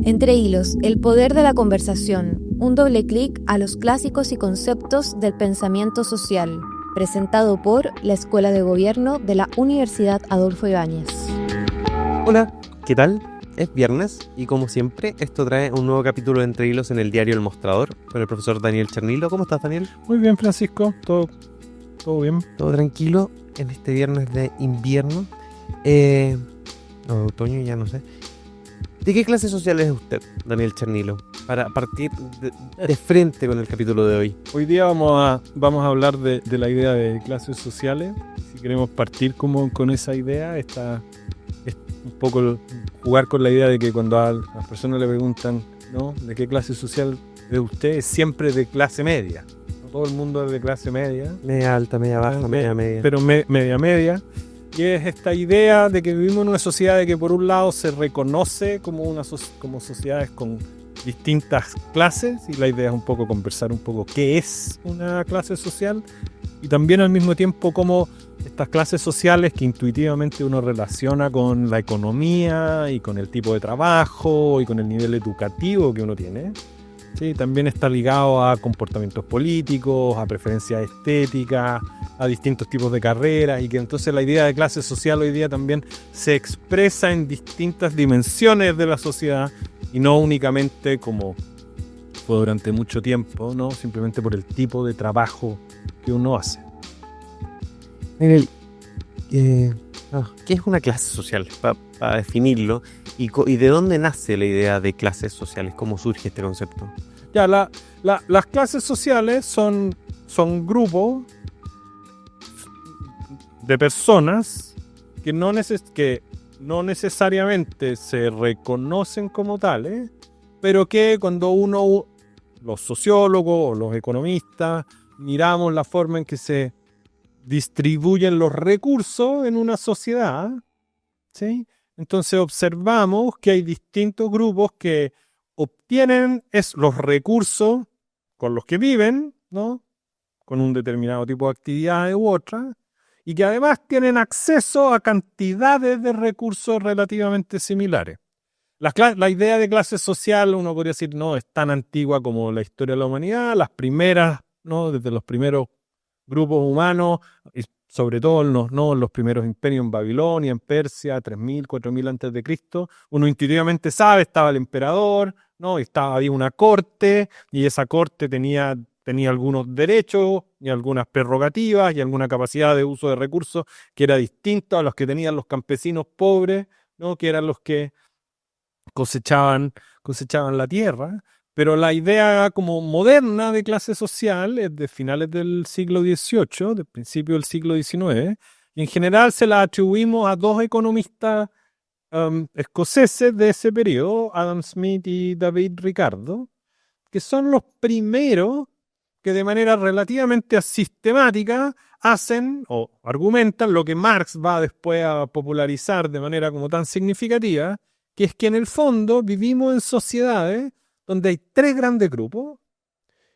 Entre hilos, el poder de la conversación, un doble clic a los clásicos y conceptos del pensamiento social, presentado por la Escuela de Gobierno de la Universidad Adolfo Ibáñez. Hola, ¿qué tal? Es viernes y como siempre esto trae un nuevo capítulo de Entre Hilos en el diario El Mostrador con el profesor Daniel Chernilo. ¿Cómo estás, Daniel? Muy bien, Francisco, todo bien. Todo tranquilo en este viernes de invierno, no, de otoño, ya no sé. ¿De qué clase social es usted, Daniel Chernilo? Para partir de frente con el capítulo de hoy. Hoy día vamos a hablar de la idea de clases sociales. Si queremos partir con esa idea, es un poco jugar con la idea de que cuando a las personas le preguntan, ¿no?, ¿de qué clase social es usted? Es siempre de clase media. No todo el mundo es de clase media. Media alta, media baja, media. Pero media. Y es esta idea de que vivimos en una sociedad de que por un lado se reconoce como sociedades con distintas clases, y la idea es un poco conversar un poco qué es una clase social y también al mismo tiempo cómo estas clases sociales que intuitivamente uno relaciona con la economía y con el tipo de trabajo y con el nivel educativo que uno tiene, ¿sí?, también está ligado a comportamientos políticos, a preferencias estéticas, a distintos tipos de carreras, y que entonces la idea de clase social hoy día también se expresa en distintas dimensiones de la sociedad y no únicamente como fue durante mucho tiempo, ¿no?, simplemente por el tipo de trabajo que uno hace. ¿Qué es una clase social? Para definirlo, y de dónde nace la idea de clases sociales, cómo surge este concepto. Ya, las clases sociales son grupos de personas que no necesariamente se reconocen como tales, pero que cuando los sociólogos o los economistas, miramos la forma en que se distribuyen los recursos en una sociedad, ¿sí?, entonces observamos que hay distintos grupos que obtienen los recursos con los que viven, ¿no?, con un determinado tipo de actividades u otra, y que además tienen acceso a cantidades de recursos relativamente similares. La idea de clase social, uno podría decir, no es tan antigua como la historia de la humanidad. Las primeras, ¿no?, desde los primeros grupos humanos, y sobre todo en los primeros imperios en Babilonia, en Persia, 3.000, 4.000 antes de Cristo, uno intuitivamente sabe, estaba el emperador, ¿no?, había una corte, y esa corte tenía algunos derechos y algunas prerrogativas y alguna capacidad de uso de recursos que era distinta a los que tenían los campesinos pobres, ¿no?, que eran los que cosechaban la tierra. Pero la idea como moderna de clase social es de finales del siglo XVIII, del principio del siglo XIX, y en general se la atribuimos a dos economistas escoceses de ese periodo, Adam Smith y David Ricardo, que son los primeros que de manera relativamente sistemática hacen o argumentan lo que Marx va después a popularizar de manera como tan significativa, que es que en el fondo vivimos en sociedades donde hay tres grandes grupos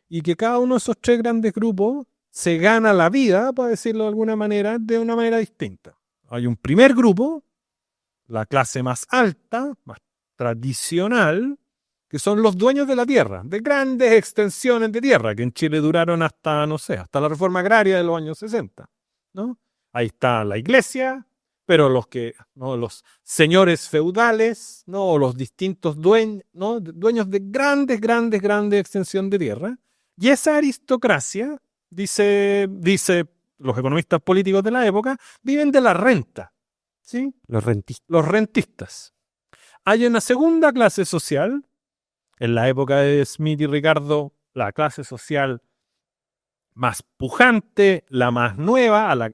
y que cada uno de esos tres grandes grupos se gana la vida, para decirlo de alguna manera, de una manera distinta. Hay un primer grupo, la clase más alta, más tradicional, que son los dueños de la tierra, de grandes extensiones de tierra, que en Chile duraron hasta la reforma agraria de los años 60, ¿no? Ahí está la iglesia, pero los señores feudales, ¿no?, o los distintos dueños, ¿no?, dueños de grandes extensión de tierra. Y esa aristocracia, dice los economistas políticos de la época, viven de la renta, ¿sí? Los rentistas. Los rentistas. Hay una segunda clase social. En la época de Smith y Ricardo, la clase social más pujante, la más nueva,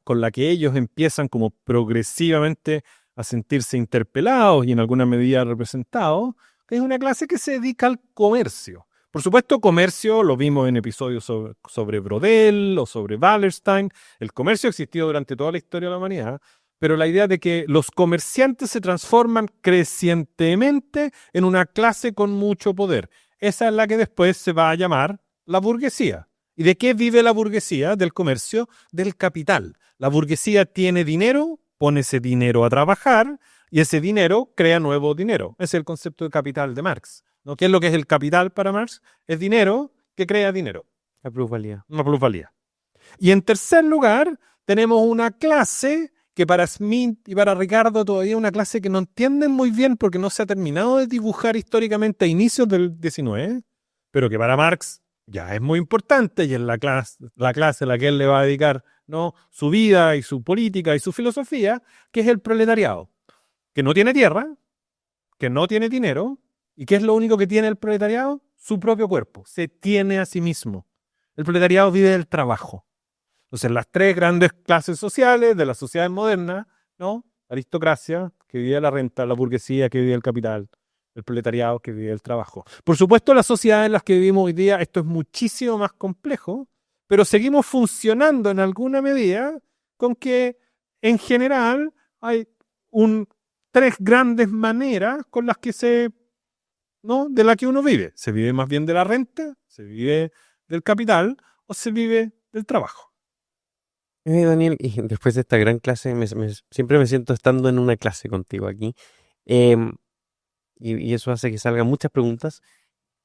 con la que ellos empiezan como progresivamente a sentirse interpelados y en alguna medida representados, que es una clase que se dedica al comercio. Por supuesto, comercio lo vimos en episodios sobre Brodel o sobre Wallerstein. El comercio ha existido durante toda la historia de la humanidad, pero la idea de que los comerciantes se transforman crecientemente en una clase con mucho poder. Esa es la que después se va a llamar la burguesía. ¿Y de qué vive la burguesía? Del comercio, del capital. La burguesía tiene dinero, pone ese dinero a trabajar, y ese dinero crea nuevo dinero. Ese es el concepto de capital de Marx, ¿no? ¿Qué es lo que es el capital para Marx? Es dinero que crea dinero, La plusvalía. una plusvalía. Y en tercer lugar, tenemos una clase que para Smith y para Ricardo todavía es una clase que no entienden muy bien porque no se ha terminado de dibujar históricamente a inicios del XIX, pero que para Marx ya es muy importante y es la clase a la que él le va a dedicar, ¿no?, su vida y su política y su filosofía, que es el proletariado, que no tiene tierra, que no tiene dinero, y ¿qué es lo único que tiene el proletariado? Su propio cuerpo, se tiene a sí mismo. El proletariado vive del trabajo. Entonces, las tres grandes clases sociales de las sociedades modernas, ¿no? La aristocracia, que vive de la renta, la burguesía, que vive del capital, el proletariado, que vive del trabajo. Por supuesto, las sociedades en las que vivimos hoy día, esto es muchísimo más complejo, pero seguimos funcionando en alguna medida con que, en general, hay tres grandes maneras con las que ¿no?, de la que uno vive. Se vive más bien de la renta, se vive del capital o se vive del trabajo. Daniel, y después de esta gran clase, siempre me siento estando en una clase contigo aquí, em, y eso hace que salgan muchas preguntas.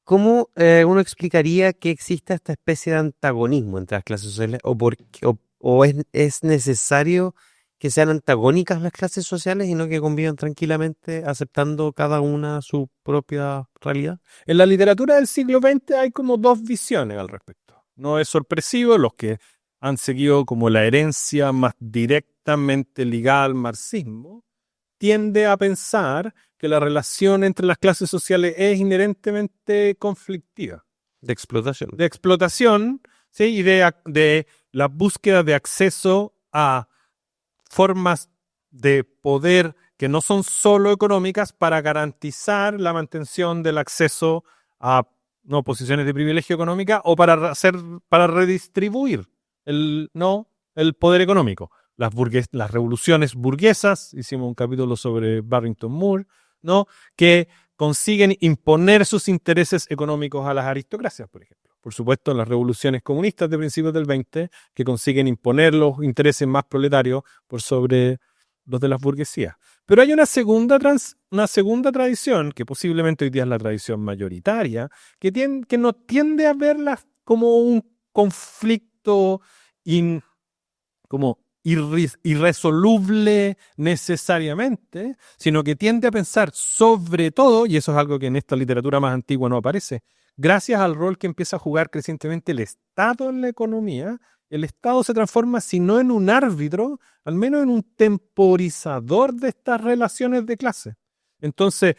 ¿Cómo uno explicaría que exista esta especie de antagonismo entre las clases sociales? ¿O es necesario que sean antagónicas las clases sociales y no que convivan tranquilamente aceptando cada una su propia realidad? En la literatura del siglo XX hay como dos visiones al respecto. No es sorpresivo, los que han seguido como la herencia más directamente ligada al marxismo, tiende a pensar que la relación entre las clases sociales es inherentemente conflictiva. De explotación. De explotación, ¿sí? Y de la búsqueda de acceso a formas de poder que no son solo económicas para garantizar la mantención del acceso a posiciones de privilegio económica o para redistribuir el poder económico. Las revoluciones burguesas, hicimos un capítulo sobre Barrington Moore, ¿no?, que consiguen imponer sus intereses económicos a las aristocracias, por ejemplo. Por supuesto, las revoluciones comunistas de principios del 20, que consiguen imponer los intereses más proletarios por sobre los de las burguesías. Pero hay una segunda tradición, que posiblemente hoy día es la tradición mayoritaria, que no tiende a verlas como un conflicto como irresoluble necesariamente, sino que tiende a pensar sobre todo, y eso es algo que en esta literatura más antigua no aparece, gracias al rol que empieza a jugar crecientemente el Estado en la economía, el Estado se transforma, si no en un árbitro, al menos en un temporizador de estas relaciones de clase. Entonces,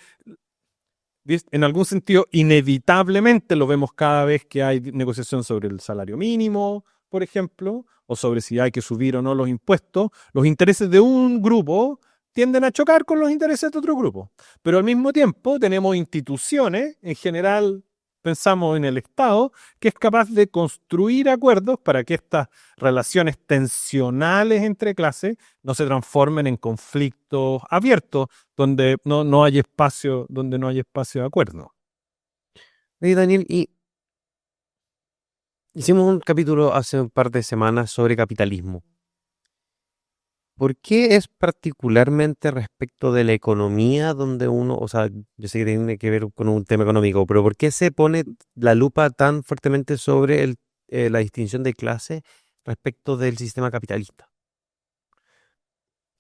en algún sentido, inevitablemente lo vemos cada vez que hay negociación sobre el salario mínimo, por ejemplo, o sobre si hay que subir o no los impuestos. Los intereses de un grupo tienden a chocar con los intereses de otro grupo. Pero al mismo tiempo tenemos instituciones, en general pensamos en el Estado, que es capaz de construir acuerdos para que estas relaciones tensionales entre clases no se transformen en conflictos abiertos, donde no hay espacio de acuerdo. Oye, Daniel, y hicimos un capítulo hace un par de semanas sobre capitalismo. ¿Por qué es particularmente respecto de la economía donde uno, o sea, yo sé que tiene que ver con un tema económico, pero ¿por qué se pone la lupa tan fuertemente sobre la distinción de clase respecto del sistema capitalista?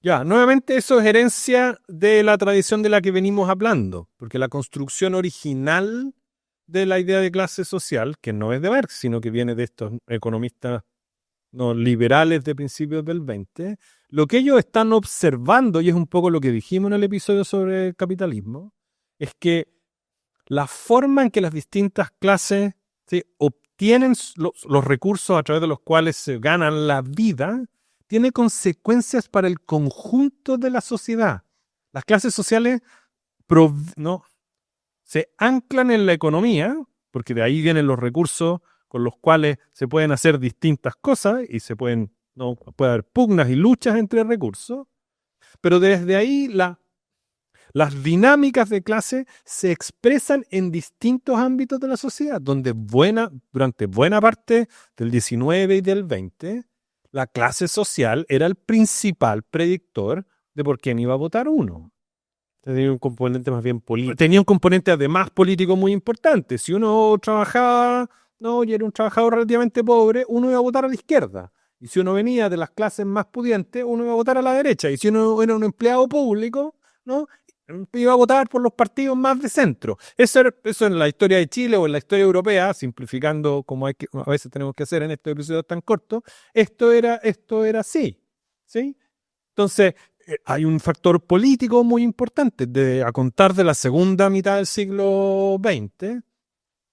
Ya, nuevamente eso es herencia de la tradición de la que venimos hablando, porque la construcción original de la idea de clase social, que no es de Marx, sino que viene de estos economistas liberales de principios del 20, lo que ellos están observando, y es un poco lo que dijimos en el episodio sobre el capitalismo, es que la forma en que las distintas clases, ¿sí?, obtienen los recursos a través de los cuales se ganan la vida, tiene consecuencias para el conjunto de la sociedad. Las clases sociales se anclan en la economía, porque de ahí vienen los recursos con los cuales se pueden hacer distintas cosas y puede haber pugnas y luchas entre recursos, pero desde ahí las dinámicas de clase se expresan en distintos ámbitos de la sociedad, donde durante buena parte del 19 y del 20, la clase social era el principal predictor de por quién iba a votar uno. Tenía un componente más bien político. Tenía un componente además político muy importante. Si uno trabajaba, no, y era un trabajador relativamente pobre, uno iba a votar a la izquierda. Y si uno venía de las clases más pudientes, uno iba a votar a la derecha. Y si uno era un empleado público, ¿no?, iba a votar por los partidos más de centro. Eso en la historia de Chile o en la historia europea, simplificando como a veces tenemos que hacer en estos episodios tan cortos, esto era así, ¿sí? Entonces, hay un factor político muy importante a contar de la segunda mitad del siglo XX,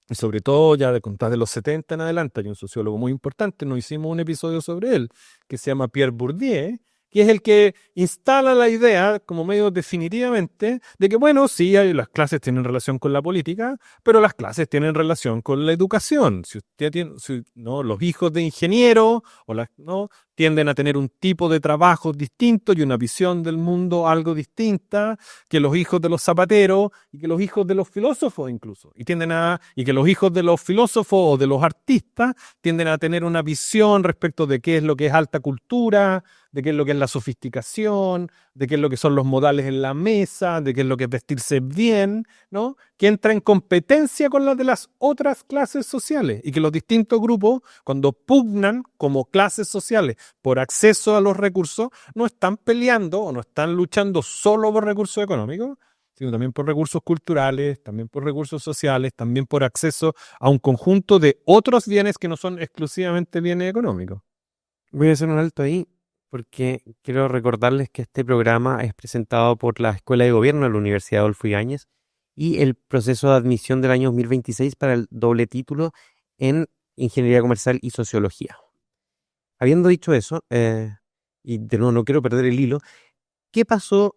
y sobre todo ya de contar de los 70 en adelante. Hay un sociólogo muy importante, nos hicimos un episodio sobre él, que se llama Pierre Bourdieu, que es el que instala la idea, como medio definitivamente, de que, bueno, sí, las clases tienen relación con la política, pero las clases tienen relación con la educación. Si usted tiene, ¿no?, los hijos de ingenieros ¿no?, tienden a tener un tipo de trabajo distinto y una visión del mundo algo distinta que los hijos de los zapateros y que los hijos de los filósofos incluso. Y que los hijos de los filósofos o de los artistas tienden a tener una visión respecto de qué es lo que es alta cultura, de qué es lo que es la sofisticación, de qué es lo que son los modales en la mesa, de qué es lo que es vestirse bien, ¿no?, que entra en competencia con las de las otras clases sociales, y que los distintos grupos, cuando pugnan como clases sociales por acceso a los recursos, no están peleando o no están luchando solo por recursos económicos, sino también por recursos culturales, también por recursos sociales, también por acceso a un conjunto de otros bienes que no son exclusivamente bienes económicos. Voy a hacer un alto ahí porque quiero recordarles que este programa es presentado por la Escuela de Gobierno de la Universidad Adolfo Ibáñez y el proceso de admisión del año 2026 para el doble título en Ingeniería Comercial y Sociología. Habiendo dicho eso, y de nuevo no quiero perder el hilo, ¿qué pasó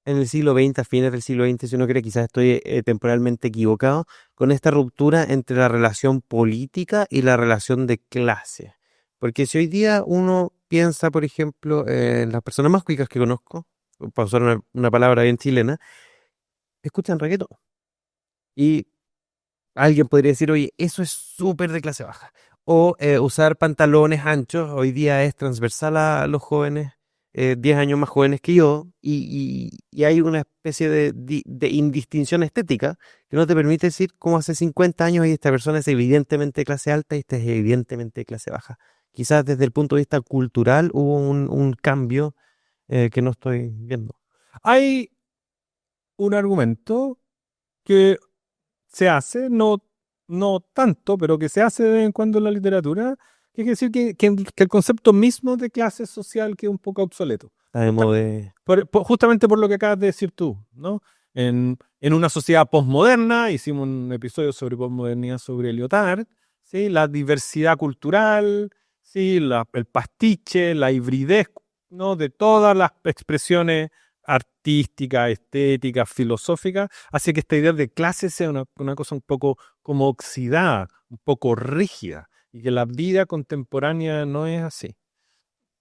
en el siglo XX, a fines del siglo XX, si uno cree, quizás estoy temporalmente equivocado, con esta ruptura entre la relación política y la relación de clase? Porque si hoy día uno piensa, por ejemplo, en las personas más cuicas que conozco, para usar una palabra bien chilena, escuchan reggaetón. Y alguien podría decir, oye, eso es súper de clase baja. O usar pantalones anchos, hoy día es transversal a los jóvenes, 10 años más jóvenes que yo, y hay una especie de indistinción estética que no te permite decir cómo hace 50 años y esta persona es evidentemente de clase alta y esta es evidentemente de clase baja. Quizás desde el punto de vista cultural hubo un cambio que no estoy viendo. Hay un argumento que se hace, no tanto, pero que se hace de vez en cuando en la literatura, que es decir que el concepto mismo de clase social queda un poco obsoleto. Está de moda de... Justamente por lo que acabas de decir tú, ¿no? En una sociedad posmoderna, hicimos un episodio sobre posmodernidad sobre Lyotard, ¿sí?, la diversidad cultural, ¿sí?, el pastiche, la hibridez, ¿no?, de todas las expresiones artísticas, estéticas, filosóficas, hace que esta idea de clase sea una cosa un poco como oxidada, un poco rígida, y que la vida contemporánea no es así.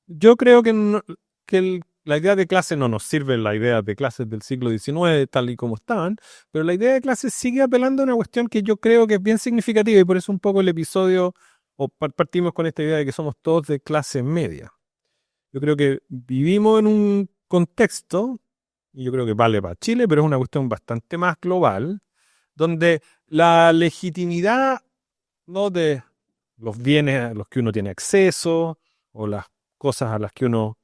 Yo creo que, la idea de clase no nos sirve, la idea de clases del siglo XIX tal y como estaban, pero la idea de clase sigue apelando a una cuestión que yo creo que es bien significativa, y por eso un poco el episodio, o partimos con esta idea de que somos todos de clase media. Yo creo que vivimos en un contexto, y yo creo que vale para Chile, pero es una cuestión bastante más global, donde la legitimidad, ¿no?, de los bienes a los que uno tiene acceso, o las cosas a las que uno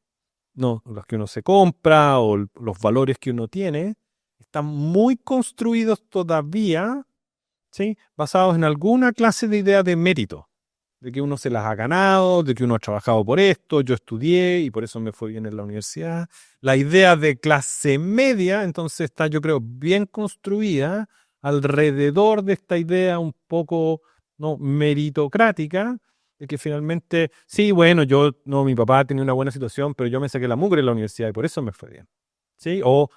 se compra, o los valores que uno tiene, están muy construidos todavía, ¿sí?, basados en alguna clase de idea de mérito, de que uno se las ha ganado, de que uno ha trabajado por esto, yo estudié y por eso me fue bien en la universidad. La idea de clase media, entonces, está, yo creo, bien construida alrededor de esta idea un poco, ¿no?, meritocrática, de que finalmente, sí, bueno, mi papá tenía una buena situación, pero yo me saqué la mugre en la universidad y por eso me fue bien, ¿sí? O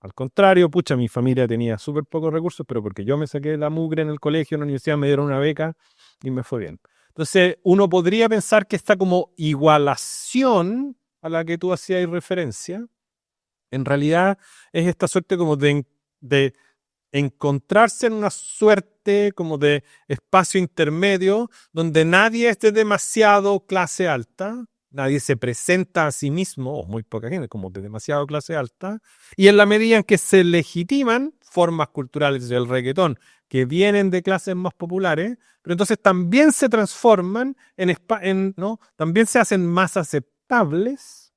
al contrario, pucha, mi familia tenía súper pocos recursos, pero porque yo me saqué la mugre en el colegio, en la universidad, me dieron una beca y me fue bien. Entonces, uno podría pensar que esta como igualación a la que tú hacías referencia, en realidad es esta suerte como de encontrarse en una suerte como de espacio intermedio donde nadie es de demasiado clase alta, nadie se presenta a sí mismo, o muy poca gente, como de demasiado clase alta, y en la medida en que se legitiman formas culturales del reggaetón que vienen de clases más populares, pero entonces también se transforman ¿no? También se hacen más aceptables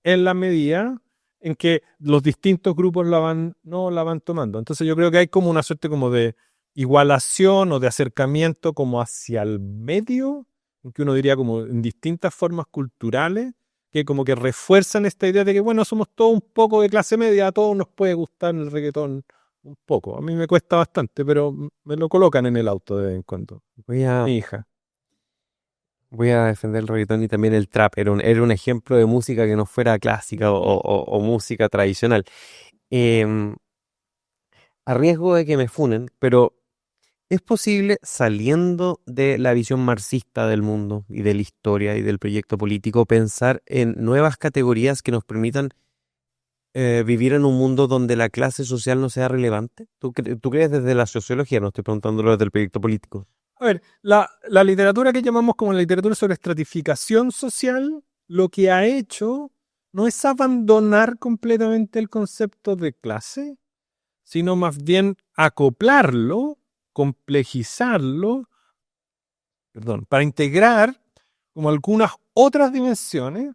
en la medida en que los distintos grupos no la van tomando. Entonces yo creo que hay como una suerte como de igualación o de acercamiento como hacia el medio, que uno diría como en distintas formas culturales, que como que refuerzan esta idea de que, bueno, somos todos un poco de clase media, a todos nos puede gustar el reggaetón un poco. A mí me cuesta bastante, pero me lo colocan en el auto de vez en cuando. Voy a, Mi hija. voy a defender el reggaetón y también el trap. Era un ejemplo de música que no fuera clásica o música tradicional. Em, a riesgo de que me funen, pero ¿es posible, saliendo de la visión marxista del mundo y de la historia y del proyecto político, pensar en nuevas categorías que nos permitan vivir en un mundo donde la clase social no sea relevante? ¿Tú crees desde la sociología? No estoy preguntándolo desde el proyecto político. A ver, la literatura que llamamos como la literatura sobre estratificación social, lo que ha hecho no es abandonar completamente el concepto de clase, sino más bien acoplarlo, complejizarlo, para integrar como algunas otras dimensiones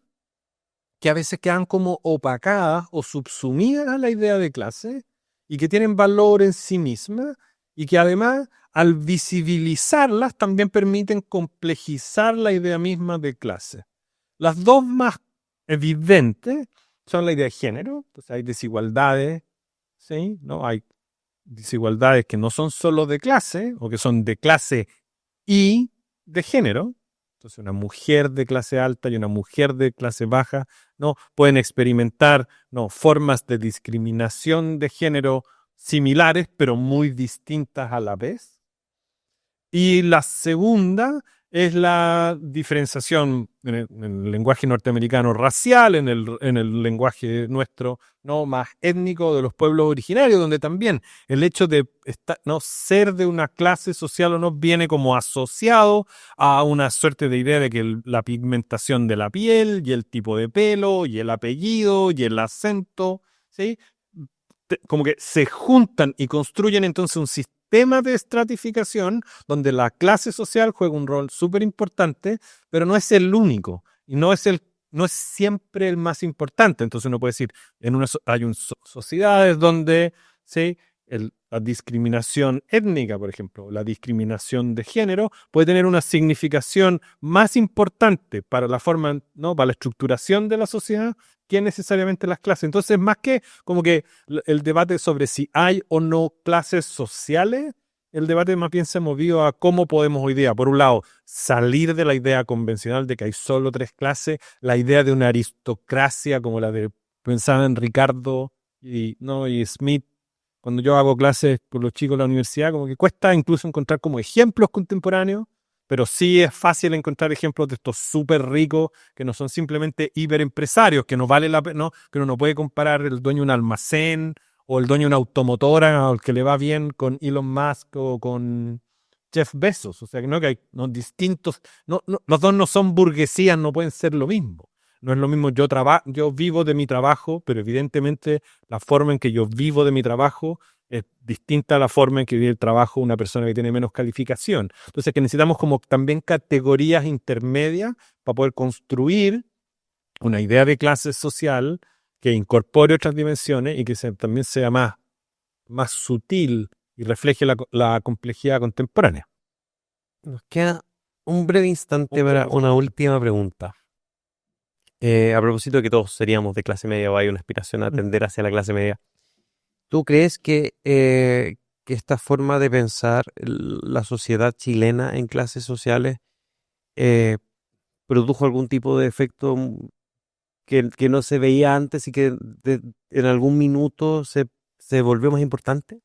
que a veces quedan como opacadas o subsumidas a la idea de clase y que tienen valor en sí mismas y que además al visibilizarlas también permiten complejizar la idea misma de clase. Las dos más evidentes son la idea de género, entonces hay desigualdades, ¿sí? ¿No? Hay desigualdades que no son solo de clase o que son de clase y de género. Entonces, una mujer de clase alta y una mujer de clase baja, ¿no? Pueden experimentar, ¿no? Formas de discriminación de género similares, pero muy distintas a la vez. Y la segunda es la diferenciación en el lenguaje norteamericano racial, en el lenguaje nuestro no más étnico de los pueblos originarios, donde también el hecho de no ser de una clase social o no viene como asociado a una suerte de idea de que la pigmentación de la piel y el tipo de pelo y el apellido y el acento, ¿sí? Como que se juntan y construyen entonces un sistema de estratificación donde la clase social juega un rol súper importante, pero no es el único y no es siempre el más importante. Entonces uno puede decir, hay sociedades donde ¿sí? La discriminación étnica, por ejemplo, la discriminación de género, puede tener una significación más importante para la forma, ¿no? Para la estructuración de la sociedad que necesariamente las clases. Entonces, más que como que el debate sobre si hay o no clases sociales, el debate más bien se ha movido a cómo podemos hoy día, por un lado, salir de la idea convencional de que hay solo tres clases, la idea de una aristocracia como la de pensaba en Ricardo y Smith. Cuando yo hago clases con los chicos de la universidad, como que cuesta incluso encontrar como ejemplos contemporáneos, pero sí es fácil encontrar ejemplos de estos súper ricos que no son simplemente hiperempresarios, que no vale la pena, ¿no? Que uno no puede comparar el dueño de un almacén o el dueño de una automotora al que le va bien con Elon Musk o con Jeff Bezos. O sea, que hay no, distintos, los dos no son burguesías, no pueden ser lo mismo. No es lo mismo, yo vivo de mi trabajo, pero evidentemente la forma en que yo vivo de mi trabajo es distinta a la forma en que vive el trabajo una persona que tiene menos calificación. Entonces que necesitamos como también categorías intermedias para poder construir una idea de clase social que incorpore otras dimensiones y que también sea más sutil y refleje la complejidad contemporánea. Nos queda un breve instante para una última pregunta. A propósito de que todos seríamos de clase media o hay una aspiración a tender hacia la clase media, ¿tú crees que esta forma de pensar la sociedad chilena en clases sociales eh, produjo algún tipo de efecto que no se veía antes y que en algún minuto se volvió más importante?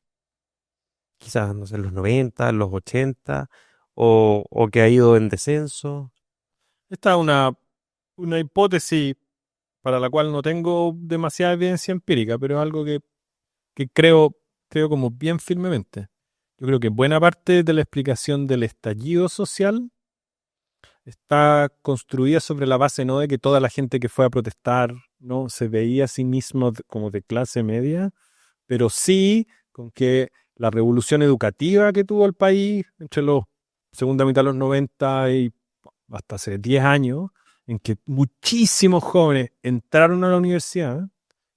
Quizás, no sé, en los 90, en los 80, o que ha ido en descenso. Esta es una hipótesis para la cual no tengo demasiada evidencia empírica, pero es algo que creo como bien firmemente. Yo creo que buena parte de la explicación del estallido social está construida sobre la base no de que toda la gente que fue a protestar no se veía a sí mismo como de clase media, pero sí con que la revolución educativa que tuvo el país entre la segunda mitad de los 90 y hasta hace 10 años, en que muchísimos jóvenes entraron a la universidad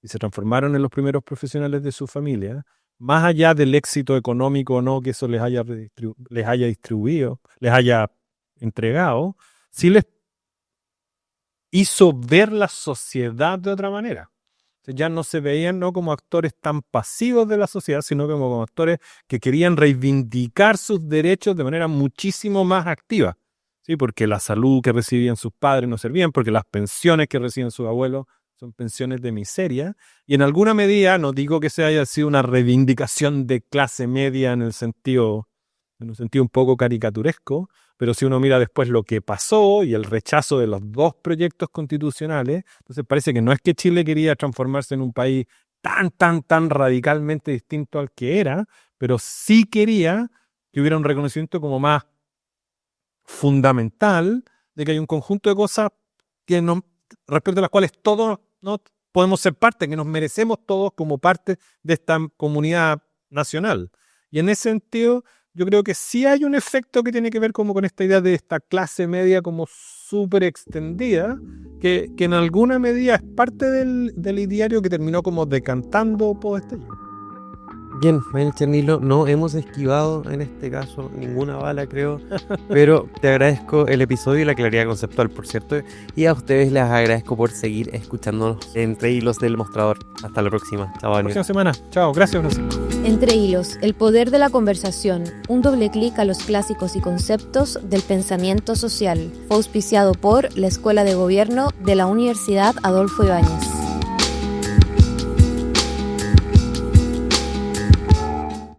y se transformaron en los primeros profesionales de su familia, más allá del éxito económico o no que eso les haya distribuido, les haya entregado, sí les hizo ver la sociedad de otra manera. O sea, ya no se veían no como actores tan pasivos de la sociedad, sino como actores que querían reivindicar sus derechos de manera muchísimo más activa. ¿Sí? Porque la salud que recibían sus padres no servían, porque las pensiones que reciben sus abuelos son pensiones de miseria. Y en alguna medida, no digo que se haya sido una reivindicación de clase media en un sentido un poco caricaturesco, pero si uno mira después lo que pasó y el rechazo de los dos proyectos constitucionales, entonces parece que no es que Chile quería transformarse en un país tan radicalmente distinto al que era, pero sí quería que hubiera un reconocimiento como más fundamental de que hay un conjunto de cosas que respecto a las cuales todos no podemos ser parte, que nos merecemos todos como parte de esta comunidad nacional. Y en ese sentido, yo creo que sí hay un efecto que tiene que ver como con esta idea de esta clase media como súper extendida, que en alguna medida es parte del ideario que terminó como decantando por este año. Bien, Daniel Chernilo, no hemos esquivado en este caso ninguna bala, creo, pero te agradezco el episodio y la claridad conceptual, por cierto, y a ustedes les agradezco por seguir escuchándonos entre hilos del mostrador. Hasta la próxima. Chao, Daniel. Próxima semana. Chao, gracias, Francisco. Entre hilos, el poder de la conversación, un doble clic a los clásicos y conceptos del pensamiento social. Fue auspiciado por la Escuela de Gobierno de la Universidad Adolfo Ibáñez.